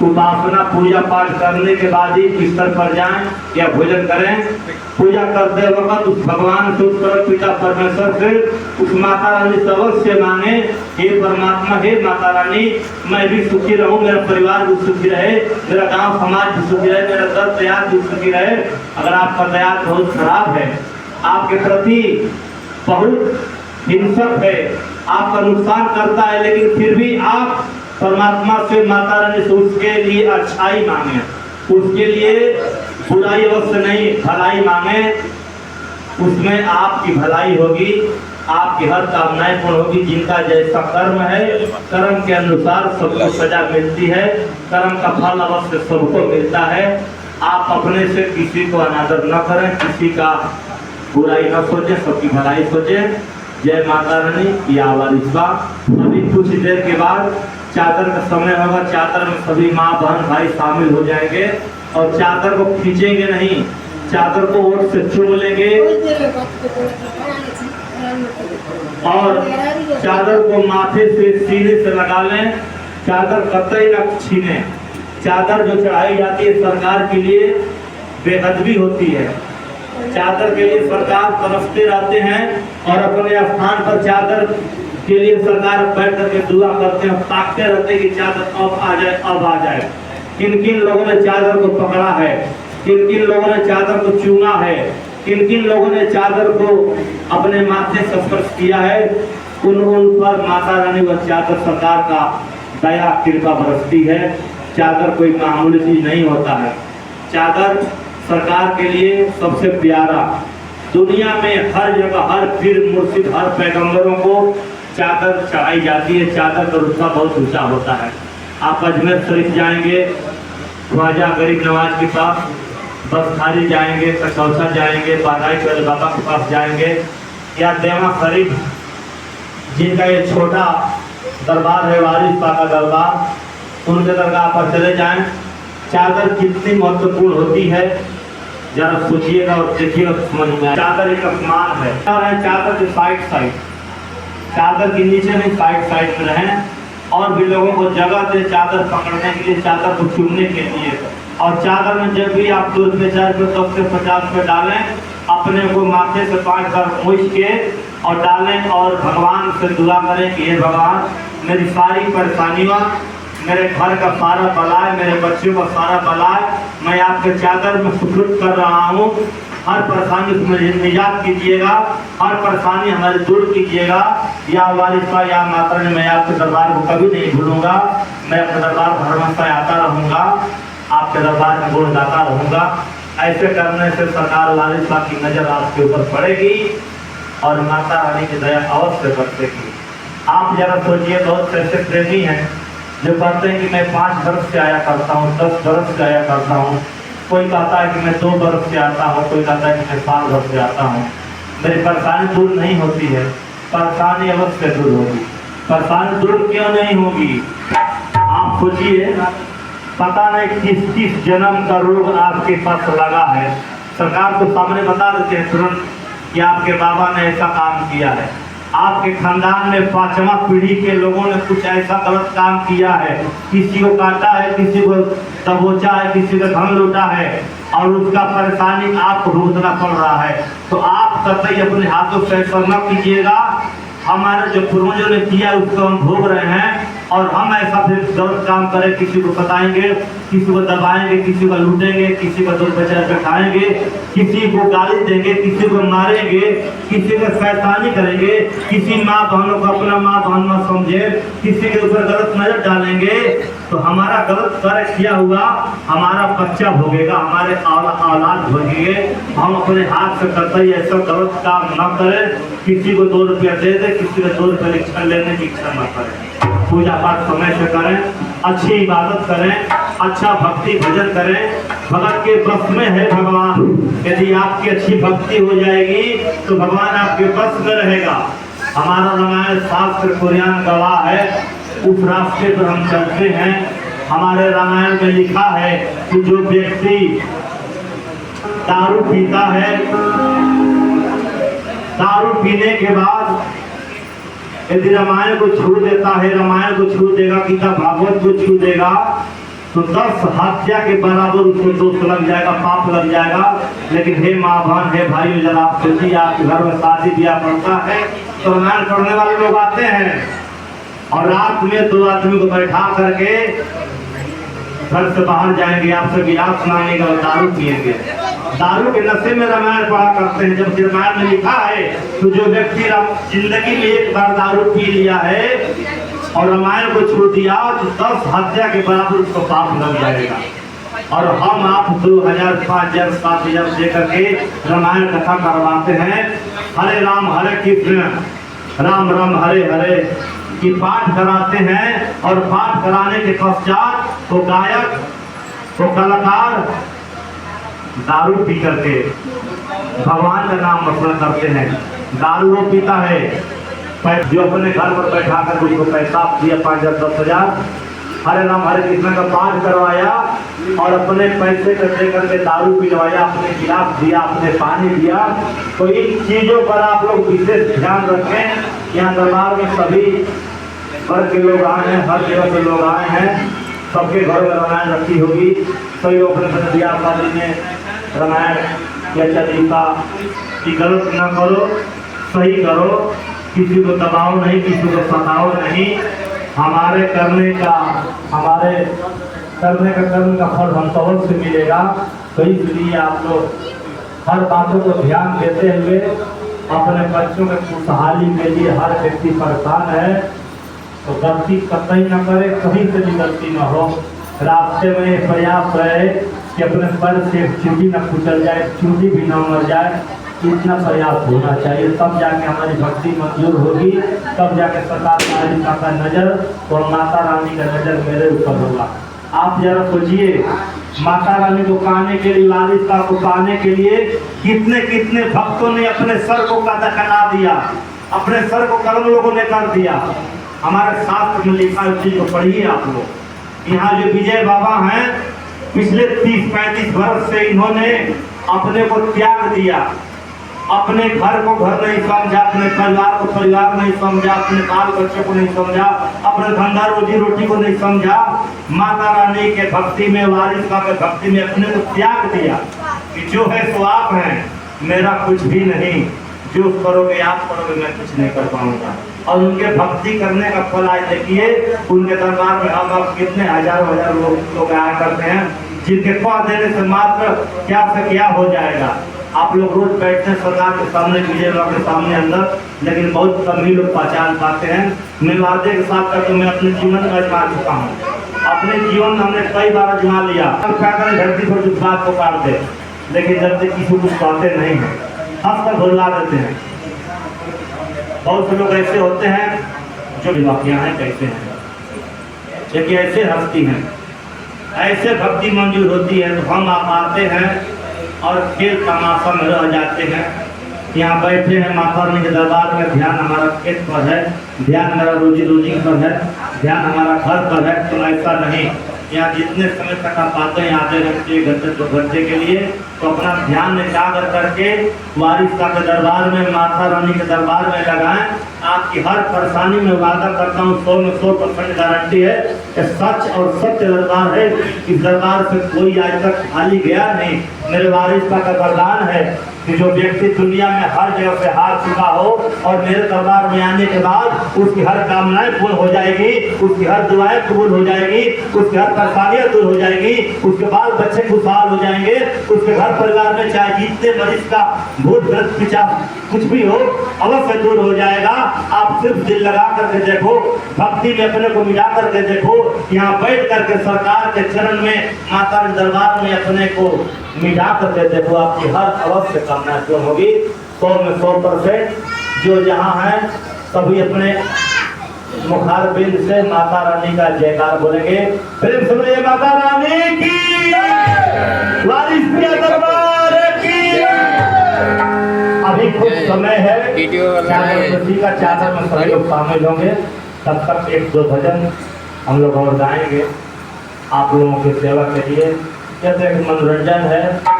उपासना पूजा पाठ करने के बाद ही बिस्तर पर जाएं या भोजन करें। पूजा करते वक्त उस भगवान से, उस परम पिता परमेश्वर से, उस माता रानी से अवश्य मांगे, हे परमात्मा, हे माता रानी, मैं भी सुखी रहूं, मेरा परिवार भी सुखी रहे, मेरा गांव समाज भी सुखी रहे, मेरा दर दयाद भी सुखी रहे। अगर आपका दयाद बहुत खराब है, आपके प्रति बहुत हिंसक है, आपका नुकसान करता है, लेकिन फिर भी आप परमात्मा से, माता रानी से उसके लिए अच्छाई मांगे, उसके लिए बुराई अवश्य नहीं, भलाई मांगे, उसमें आपकी भलाई होगी, आपकी हर कामनाएं पूर्ण होगी। जिनका जैसा कर्म है, कर्म के अनुसार सबको सजा मिलती है, कर्म का फल अवश्य सबको मिलता है। आप अपने से किसी को अनादर न करें, किसी का बुराई न सोचें, सबकी भलाई सोचें। जय माता रानी की आवाज़। अभी कुछ देर के बाद चादर का समय होगा, चादर में सभी माँ बहन भाई शामिल हो जाएंगे और चादर को खींचेंगे नहीं, चादर को ओठ से चूम लेंगे और चादर को माथे से सीने से लगा लें। चादर कतई न छीने। चादर जो चढ़ाई जाती है सरकार के लिए बेअदबी होती है। चादर के लिए सरकार तरसते रहते हैं और अपने स्थान पर चादर के लिए सरकार बैठ करके दुआ करते हैं, ताकते रहते हैं कि चादर अब आ जाए, अब आ जाए। किन किन लोगों ने चादर को पकड़ा है, किन किन लोगों ने चादर को चूमा है, किन किन लोगों ने चादर को अपने माथे से स्पर्श किया है, उन पर माता रानी व चादर सरकार का दया कृपा बरसती है। चादर कोई मामूली चीज नहीं होता है। चादर सरकार के लिए सबसे प्यारा, दुनिया में हर जगह, हर पीर मुर्शिद, हर पैगंबरों को चादर चढ़ाई जाती है। चादर का रुतबा बहुत ऊंचा होता है। आप अजमेर शरीफ जाएंगे, ख्वाजा गरीब नवाज के पास, बसखारी जाएंगे, कचौसा जाएंगे, बादाई वाले बाबा के पास जाएंगे, या देवा शरीफ जिनका ये छोटा दरबार है, वारिस पाका दरबार, उनके दरगाह पर चले जाएं। चादर कितनी महत्वपूर्ण होती है जरा सोचिएगा और देखिएगा, समझ में। चादर एक अपमान है। चादर के साइड साइड, चादर के नीचे नहीं, साइड साइड में रहें और भी लोगों को जगह दे चादर पकड़ने के लिए, चादर को चूमने के लिए। और चादर में जब भी आप 2 रुपये 4 रुपये 10 से 50 रुपये डालें, अपने को माथे से 5 बार पूछ के और डालें और भगवान से दुआ करें कि हे भगवान, मेरी सारी परेशानियाँ, मेरे घर का सारा बलाय, मेरे बच्चों का सारा बलाय मैं आपके चादर में सुपुर्द कर रहा हूँ। हर परेशानी से मुझे निजात कीजिएगा, हर परेशानी हमारी दूर कीजिएगा। या वारिसा, या माता रानी, मैं आपके दरबार को कभी नहीं भूलूंगा। मैं अपने दरबार हमेशा आता रहूँगा, आपके दरबार का गुण गाता रहूँगा। ऐसे करने से सरकार वारिसा की नज़र आपके ऊपर पड़ेगी और माता रानी की दया अवश्य बरसेगी। आप जरा सोचिए, बहुत से ऐसे प्रेमी हैं जो कहते हैं कि मैं 5 बरस से आया करता हूँ, 10 बरस से आया करता हूँ। कोई कहता है कि मैं 2 बरस से आता हूँ, कोई कहता है कि मैं 5 बरस से आता हूँ। मेरी परेशानी दूर नहीं होती है। परेशानी अवश्य दूर होगी। परेशानी दूर क्यों नहीं होगी? आप सोचिए, पता नहीं किस किस जन्म का रोग आपके पास लगा है। सरकार को सामने बता देते हैं तुरंत कि आपके बाबा ने ऐसा काम किया है, आपके खानदान में 5वां पीढ़ी के लोगों ने कुछ ऐसा गलत काम किया है, किसी को काटा है, किसी को दबोचा है, किसी का धन लूटा है और उसका परेशानी आपको भुगतना पड़ रहा है। तो आप कतई अपने हाथों से ऐसा न कीजिएगा। हमारे जो पूर्वजों ने किया उसको हम भोग रहे हैं और हम ऐसा फिर गलत काम करें, किसी को बताएंगे, किसी को दबाएंगे, किसी को लूटेंगे, किसी को 2 पैसे पे खाएंगे, किसी को गाली देंगे, किसी को मारेंगे, किसी को शैतानी करेंगे, किसी माँ बहनों को अपना माँ बहन न समझे, किसी के ऊपर गलत नजर डालेंगे, तो हमारा गलत कार्य किया हुआ हमारा बच्चा भोगेगा, हमारे औलाद भोगेंगे। हम अपने हाथ से कतई ऐसा गलत काम न करें। किसी को 2 रुपया दे दे, किसी को 2 रुपये इच्छा लेने की इच्छा न करें। पूजा पाठ समय से करें, अच्छी इबादत करें, अच्छा भक्ति भजन करें। भगत के बस में है भगवान। यदि आपकी अच्छी भक्ति हो जाएगी तो भगवान आपके बस में रहेगा। हमारा रामायण शास्त्र पुराण गवाह है, उस रास्ते पर हम चलते हैं। हमारे रामायण में लिखा है कि जो व्यक्ति दारू पीता है, दारू पीने के बाद यदि रामायण को छू देता है, रामायण को छू देगा, गीता भागवत को छू देगा, तो 10 हत्या के बराबर उसको दोष लग जाएगा, पाप लग जाएगा। लेकिन हे माँ बहन, हे भाइयों, जरा आप सोचिए, आपके घर में शादी ब्याह पड़ता है तो रामायण पढ़ने वाले लोग आते हैं और रात में 2 आदमी को बैठा करके घर से बाहर जाएंगे, आपसे गिलास सुनाएंगे और दारू पिएंगे। दारू के नशे में रामायण पढ़ा करते हैं। जब रामायण में लिखा है तो जो व्यक्ति जिंदगी में एक बार दारू पी लिया है और रामायण को छोड़ दिया तो 10 हत्या के बराबर उसको पाप लग जाएगा। और हम आप 2000, 5000, 7000 दे करके रामायण कथा करवाते हैं। हरे राम हरे कृष्ण राम राम हरे हरे की पाठ कराते हैं और पाठ कराने के पश्चात वो गायक, वो कलाकार दारू पी करके भगवान का नाम मसलन करते हैं। दारू वो पीता है, जो अपने घर पर बैठा कर उसको पैसा दिया 5000, 10,000, हरे राम हरे कृष्ण का पाठ करवाया और अपने पैसे को दे करके दारू पिलवाया, अपने गिलास दिया, अपने पानी दिया। तो इन चीजों पर आप लोग विशेष ध्यान रखें। यहाँ दरबार में सभी वर्ग के लोग आए हैं, हर जगह से लोग आए हैं, सबके घर में रामायण रखी होगी। सभी लोग अपने ब्याह शादी में रामायण या चरिता की गलत न करो, सही करो, किसी को दबाओ नहीं, किसी को सताओ नहीं। हमारे करने का कर्म का फल हम सबक से मिलेगा। तो इसलिए आप लोग हर बातों को ध्यान देते हुए अपने बच्चों के खुशहाली के लिए, हर व्यक्ति परेशान है तो गलती कतई न करे, कहीं से भी गलती न हो। रास्ते में प्रयास रहे कि अपने पर से चीटी न कुचल जाए, चूटी भी न मर जाए, इतना प्रयास होना चाहिए। तब जाके हमारी भक्ति मंजूर होगी, तब जाके सरकार का नजर और माता रानी का नजर मेरे ऊपर होगा। आप जरा सोचिए, माता रानी को पाने के लिए, वारिस को पाने के लिए कितने कितने भक्तों ने अपने सर को कटा दिया, अपने सर को कर्म लोगों ने कर दिया। हमारे शास्त्र में लिखा उस चीज को पढ़िए आप लोग। यहाँ जो विजय बाबा हैं, पिछले 30-35 वर्ष से इन्होंने अपने को त्याग दिया, अपने घर को घर नहीं समझा, अपने परिवार को परिवार नहीं समझा, अपने बाल बच्चों को नहीं समझा, अपने धंधा रोजी रोटी को नहीं समझा। माता रानी के भक्ति में, वारिस का के भक्ति में अपने को त्याग दिया कि जो है सो आप हैं, मेरा कुछ भी नहीं, जो करोगे आप करोगे, मैं कुछ नहीं कर पाऊंगा। और उनके भक्ति करने का फल आज देखिए, उनके दरबार में अब कितने हजारों लोग आया करते हैं, जिनके पद देने से मात्र क्या से क्या हो जाएगा। आप लोग रोज बैठते हैं सरकार के सामने, विजय बाबा के सामने अंदर, लेकिन बहुत कम ही लोग पहचान पाते हैं। मैं वादे के साथ करके मैं अपने जीवन में आजमा चुका हूँ, अपने जीवन में हमने कई बार आजमा लिया। क्या करें, धरती पर कुछ बात को काट दे, लेकिन जब तक किसी कुछ कहते नहीं है, हंस कर भुला देते हैं। बहुत से लोग ऐसे होते हैं जो वाकियाँ हैं कैसे हैं, लेकिन ऐसे हंसती हैं, ऐसे भक्ति मंजूर होती है। तो हम आप आते हैं और खेल तमाशा में रह जाते हैं। यहाँ बैठे हैं माता रानी के दरबार में, ध्यान हमारा खेत पर है, ध्यान हमारा रोजी रोटी पर है, ध्यान हमारा घर पर है। तो ऐसा नहीं, यहाँ जितने समय तक आप आते हैं, आधे घंटे 1 घंटे 2 घंटे के लिए, तो अपना ध्यान एकाग्र करके वारिस का के दरबार में, माता रानी के दरबार में लगाएं। आपकी हर परेशानी में वादा करता हूँ 100 में 100% गारंटी है कि सच और सत्य दरबार है। इस दरबार से कोई आज तक खाली गया नहीं। मेरे वारिस का वरदान है कि जो व्यक्ति दुनिया में हर जगह से हार चुका हो और मेरे दरबार में आने के बाद उसकी हर कामनाएं पूर्ण हो जाएगी, उसकी हर दुआएं कबूल हो जाएगी, उसकी हर परेशानियां दूर हो जाएगी, उसके बाल बच्चे खुशहाल हो जाएंगे, उसके घर परिवार में चाहे जितने मरीज का भूत ग्रस्त पिशाच कुछ भी हो अवश्य दूर हो जाएगा। आप सिर्फ दिल लगा करके देखो, भक्ति में अपने को मिला करके देखो, यहाँ बैठ करके सरकार के चरण में, माता के दरबार में अपने को मिला करके देखो, आपकी हर अवश्य कामना पूर्ण होगी। 100 में 100%। जो जहाँ है सभी अपने मुखार बिंद से माता रानी का जयकार बोलेंगे। प्रेम से बोलिए माता रानी की, वारिस के दरबार की। अभी कुछ समय है, चादर का चादर में सभी लोग शामिल होंगे। तब तक 1-2 भजन हम लोग और गाएंगे आप लोगों की सेवा के लिए, जैसे मनोरंजन है।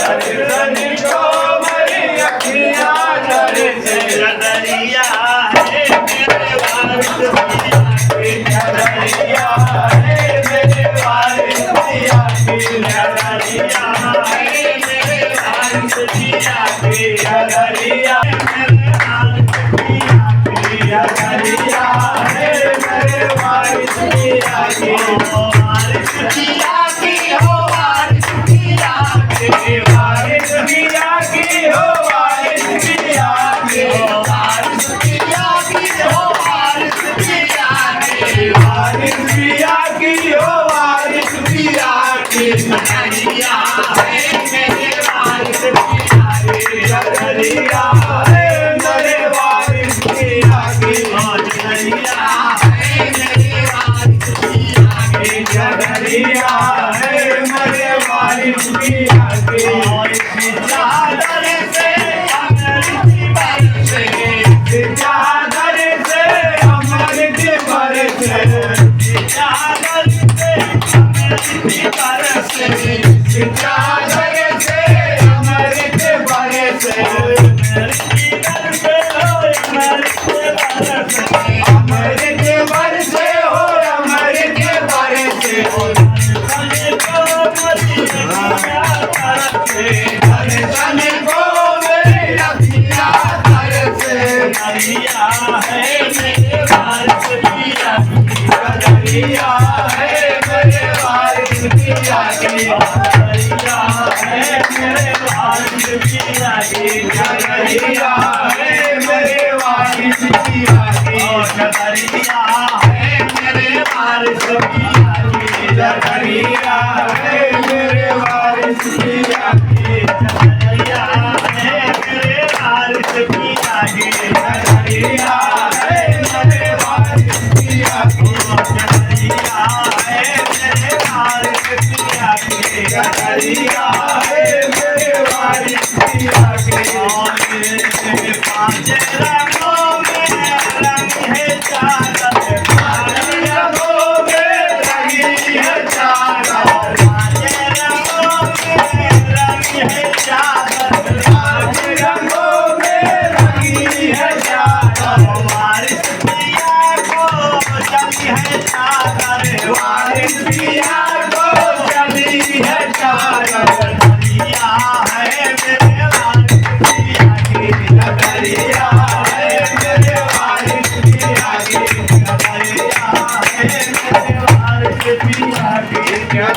दर्शन को मेरी अखियाँ तरसे दरिया है मेरे वारिस पिया की दरिया है मेरे वारिस पिया की दरिया है मेरे वारिस पिया की दरिया दरिया है मेरे वारिस पिया की वारिस पिया की हो वारिस पिया की वारिस पिया की हो वारिस पिया की वारिस पिया की हो वारिस पिया की वारिस पिया की हो वारिस पिया की दरिया है मेरे वारिस पिया की दरिया है मेरे वारिस पिया की दरिया है मेरे वारिस पिया की दरिया है मेरे वारिस पिया की चादर से अमृत बरसे चादर से अमृत बरसे चादर से अमृत बरसे चादर से अमृत बरसे अमृत बरसे हो अमृत बरसे दर्शन को मेरी अखियाँ तरसे दरिया है मेरे वारिस पिया की दरिया है मेरे वारिस पिया की दरिया है मेरे वारिस पिया की दरिया है मेरे वारिस पिया की दरिया है मेरे वारिस पिया की दरिया है मेरे वारिस पिया की दरिया है मेरे वारिस पिया की दरिया है मेरे वारिस पिया की दरिया है मेरे वारिस पिया की दरिया है मेरे वारिस पिया की पाँच रंगों में रंग है चादर पाँच रंगों में रंगी है चादर पाँच रंगों में रंगी है चादर पाँच रंगों में रंगी है चादर वारिस पिया को चली है चादर वारिस पिया को चली है चादर दरिया है मेरे वारिस पिया की दरिया है मेरे वारिस पिया की दरिया है मेरे वारिस पिया की दरिया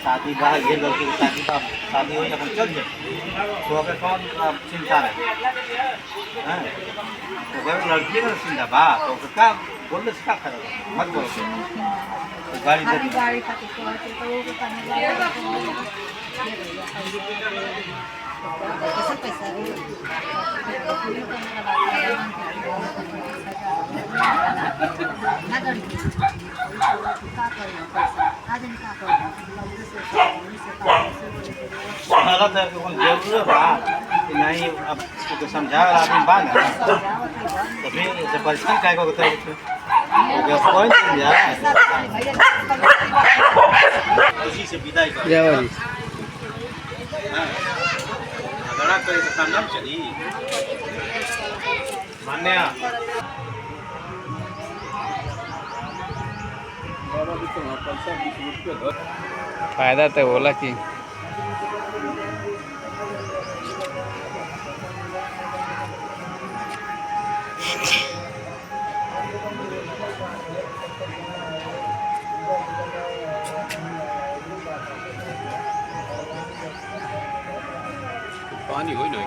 शादी ब्याह ये लड़की शादी हुई अपन चल जाए तो अगर कौन चिंता रहे हैं तो अगर लड़की का चिंता बा तो क्या बोलने से क्या करेगा मत बोलो तो गाड़ी दे गाड़ी हालत है कि जरूर बा कि नहीं अब तो समझा आदमी बा ना तो फिर ऐसे परेशान काय को होता है गया पॉइंट मिल जाए उसी से विदाई कर जय बाबा जी। झगड़ा करे तो काम नहीं चली मान्या फायदा तो होला कि पानी हो नहीं